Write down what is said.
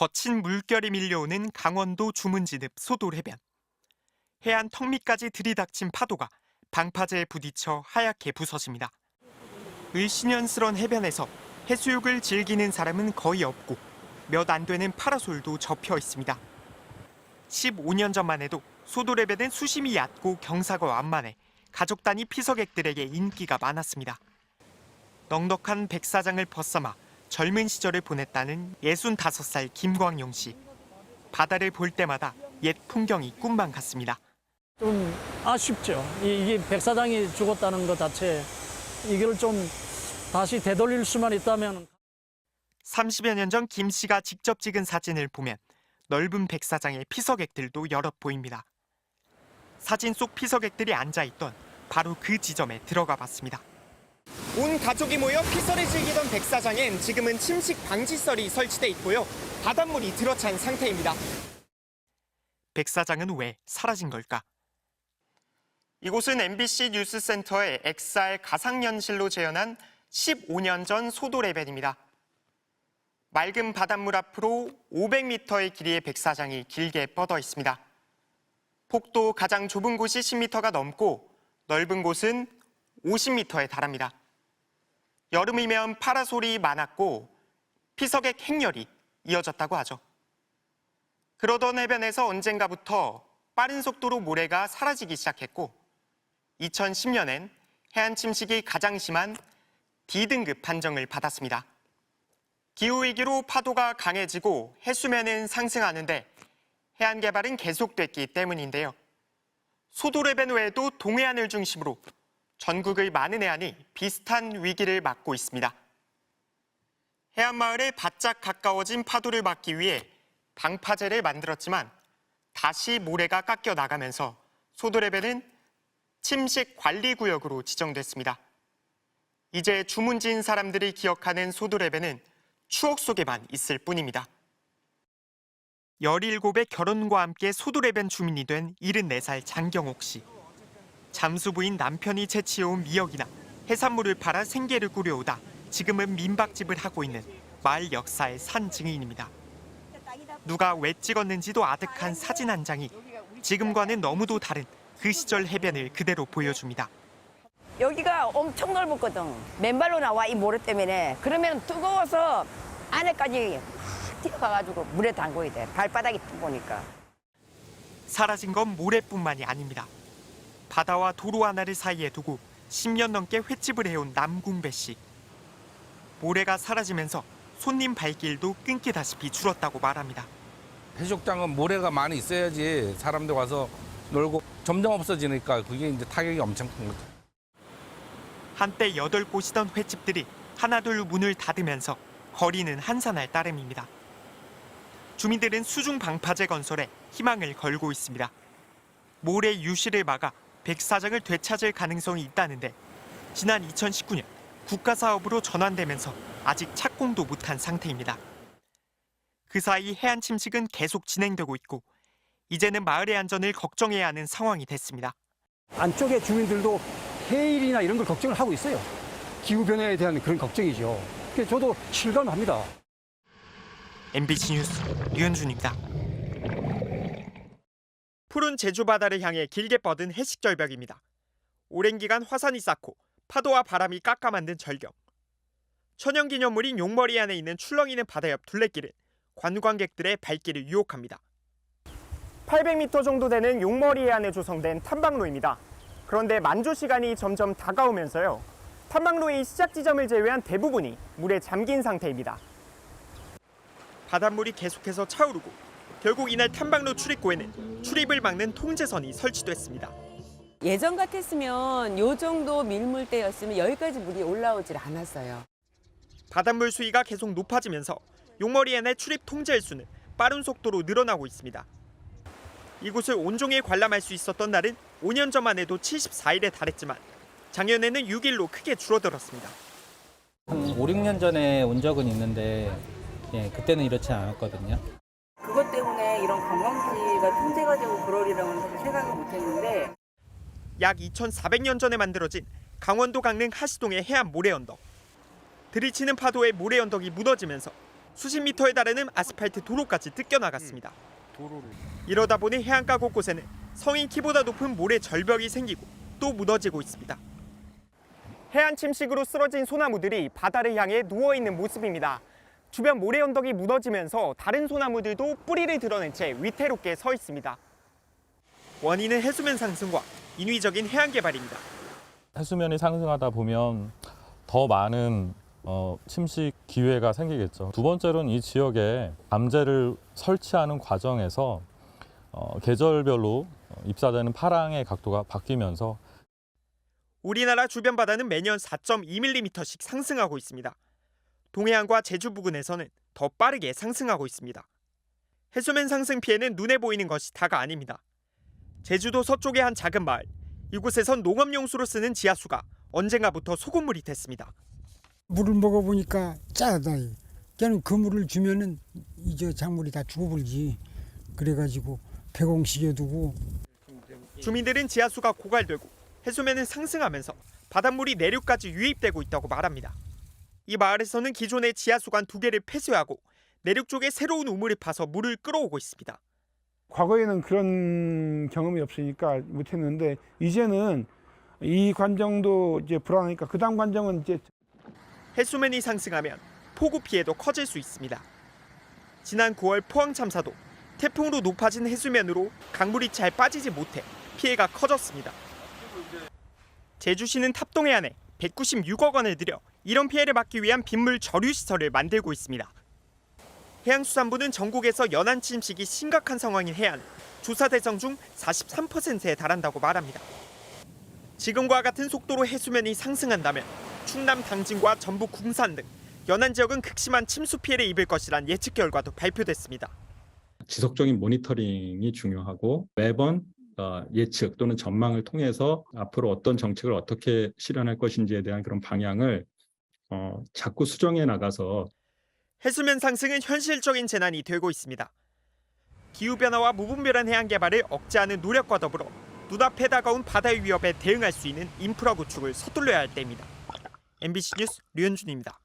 거친 물결이 밀려오는 강원도 주문진읍 소돌해변. 해안 턱 밑까지 들이닥친 파도가 방파제에 부딪혀 하얗게 부서집니다. 을씨년스런 해변에서 해수욕을 즐기는 사람은 거의 없고 몇 안 되는 파라솔도 접혀 있습니다. 15년 전만 해도 소돌해변은 수심이 얕고 경사가 완만해 가족 단위 피서객들에게 인기가 많았습니다. 넉넉한 백사장을 벗삼아 젊은 시절을 보냈다는 65살 김광용 씨. 바다를 볼 때마다 옛 풍경이 꿈만 같습니다. 좀 아쉽죠. 이게 백사장이 죽었다는 것 자체, 이걸 좀 다시 되돌릴 수만 있다면. 30여 년 전 김 씨가 직접 찍은 사진을 보면 넓은 백사장의 피서객들도 여럿 보입니다. 사진 속 피서객들이 앉아있던 바로 그 지점에 들어가 봤습니다. 온 가족이 모여 피서를 즐기던 백사장엔 지금은 침식 방지설이 설치돼 있고요. 바닷물이 들어찬 상태입니다. 백사장은 왜 사라진 걸까? 이곳은 MBC 뉴스센터의 XR 가상연실로 재현한 15년 전 소돌해변입니다. 맑은 바닷물 앞으로 500m의 길이의 백사장이 길게 뻗어 있습니다. 폭도 가장 좁은 곳이 10m가 넘고 넓은 곳은 50m에 달합니다. 여름이면 파라솔이 많았고 피서객 행렬이 이어졌다고 하죠. 그러던 해변에서 언젠가부터 빠른 속도로 모래가 사라지기 시작했고 2010년엔 해안 침식이 가장 심한 D등급 판정을 받았습니다. 기후위기로 파도가 강해지고 해수면은 상승하는데 해안 개발은 계속됐기 때문인데요. 소돌해변 외에도 동해안을 중심으로 전국의 많은 해안이 비슷한 위기를 맞고 있습니다. 해안마을에 바짝 가까워진 파도를 막기 위해 방파제를 만들었지만 다시 모래가 깎여 나가면서 소돌해변은 침식 관리구역으로 지정됐습니다. 이제 주문진 사람들이 기억하는 소돌해변은 추억 속에만 있을 뿐입니다. 17의 결혼과 함께 소돌해변 주민이 된 74살 장경옥 씨. 잠수부인 남편이 채취해온 미역이나 해산물을 팔아 생계를 꾸려오다 지금은 민박집을 하고 있는 마을 역사의 산 증인입니다. 누가 왜 찍었는지도 아득한 사진 한 장이 지금과는 너무도 다른 그 시절 해변을 그대로 보여줍니다. 여기가 엄청 넓었거든. 맨발로 나와 이 모래 때문에. 그러면 뜨거워서 안에까지 뛰어가가지고 물에 담궈야 돼. 발바닥이 보니까. 사라진 건 모래뿐만이 아닙니다. 바다와 도로 하나를 사이에 두고 10년 넘게 횟집을 해온 남궁배 씨. 모래가 사라지면서 손님 발길도 끊기다시피 줄었다고 말합니다. 해수욕장은 모래가 많이 있어야지 사람들 와서 놀고 점점 없어지니까 그게 이제 타격이 엄청 큰 거죠. 한때 8곳이던 횟집들이 하나둘 문을 닫으면서 거리는 한산할 따름입니다. 주민들은 수중 방파제 건설에 희망을 걸고 있습니다. 모래 유실을 막아 백사장을 되찾을 가능성이 있다는데 지난 2019년 국가사업으로 전환되면서 아직 착공도 못한 상태입니다. 그 사이 해안 침식은 계속 진행되고 있고 이제는 마을의 안전을 걱정해야 하는 상황이 됐습니다. 안쪽의 주민들도 해일이나 이런 걸 걱정을 하고 있어요. 기후변화에 대한 그런 걱정이죠. 그래서 저도 실감합니다. MBC 뉴스 류현준입니다. 푸른 제주 바다를 향해 길게 뻗은 해식 절벽입니다. 오랜 기간 화산이 쌓고 파도와 바람이 깎아 만든 절경. 천연기념물인 용머리 안에 있는 출렁이는 바다 옆 둘레길은 관광객들의 발길을 유혹합니다. 800m 정도 되는 용머리 안에 조성된 탐방로입니다. 그런데 만조 시간이 점점 다가오면서요. 탐방로의 시작 지점을 제외한 대부분이 물에 잠긴 상태입니다. 바닷물이 계속해서 차오르고 결국 이날 탐방로 출입구에는 출입을 막는 통제선이 설치됐습니다. 예전 같았으면 요 정도 밀물대였으면 여기까지 물이 올라오질 않았어요. 바닷물 수위가 계속 높아지면서 용머리 안의 출입 통제 횟수는 빠른 속도로 늘어나고 있습니다. 이곳을 온종일 관람할 수 있었던 날은 5년 전만 해도 74일에 달했지만 작년에는 6일로 크게 줄어들었습니다. 한 5, 6년 전에 온 적은 있는데 그때는 이렇지 않았거든요. 그것 때문에 이런 관광지가 통제가 되고 그러리라고는 사실 생각을 못했는데 약 2,400년 전에 만들어진 강원도 강릉 하시동의 해안 모래언덕. 들이치는 파도에 모래언덕이 무너지면서 수십 미터에 달하는 아스팔트 도로까지 뜯겨나갔습니다. 이러다 보니 해안가 곳곳에는 성인 키보다 높은 모래 절벽이 생기고 또 무너지고 있습니다. 해안 침식으로 쓰러진 소나무들이 바다를 향해 누워있는 모습입니다. 주변 모래 언덕이 무너지면서 다른 소나무들도 뿌리를 드러낸 채 위태롭게 서 있습니다. 원인은 해수면 상승과 인위적인 해안 개발입니다. 해수면이 상승하다 보면 더 많은 침식 기회가 생기겠죠. 두 번째로는 이 지역에 담재를 설치하는 과정에서 계절별로 입사되는 파랑의 각도가 바뀌면서 우리나라 주변 바다는 매년 4.2mm씩 상승하고 있습니다. 동해안과 제주 부근에서는 더 빠르게 상승하고 있습니다. 해수면 상승 피해는 눈에 보이는 것이 다가 아닙니다. 제주도 서쪽의 한 작은 마을, 이곳에선 농업용수로 쓰는 지하수가 언젠가부터 소금물이 됐습니다. 물을 먹어보니까 짜다. 걔는 그 물을 주면은 이제 작물이 다 죽어버리지. 그래가지고 배공시켜두고. 주민들은 지하수가 고갈되고 해수면은 상승하면서 바닷물이 내륙까지 유입되고 있다고 말합니다. 이 마을에서는 기존의 지하수관 2개를 폐쇄하고 내륙 쪽에 새로운 우물을 파서 물을 끌어오고 있습니다. 과거에는 그런 경험이 없으니까 못했는데 이제는 이 관정도 이제 불안하니까 그 다음 관정은 이제 해수면이 상승하면 폭우 피해도 커질 수 있습니다. 지난 9월 포항 참사도 태풍으로 높아진 해수면으로 강물이 잘 빠지지 못해 피해가 커졌습니다. 제주시는 탑동해안에 196억 원을 들여 이런 피해를 막기 위한 빗물 저류 시설을 만들고 있습니다. 해양수산부는 전국에서 연안 침식이 심각한 상황인 해안, 조사 대상 중 43%에 달한다고 말합니다. 지금과 같은 속도로 해수면이 상승한다면 충남 당진과 전북 궁산 등 연안 지역은 극심한 침수 피해를 입을 것이란 예측 결과도 발표됐습니다. 지속적인 모니터링이 중요하고 매번 예측 또는 전망을 통해서 앞으로 어떤 정책을 어떻게 실현할 것인지에 대한 그런 방향을 자꾸 수정해 나가서 해수면 상승은 현실적인 재난이 되고 있습니다. 기후변화와 무분별한 해안 개발을 억제하는 노력과 더불어 눈앞에 다가온 바다의 위협에 대응할 수 있는 인프라 구축을 서둘러야 할 때입니다. MBC 뉴스 류현준입니다.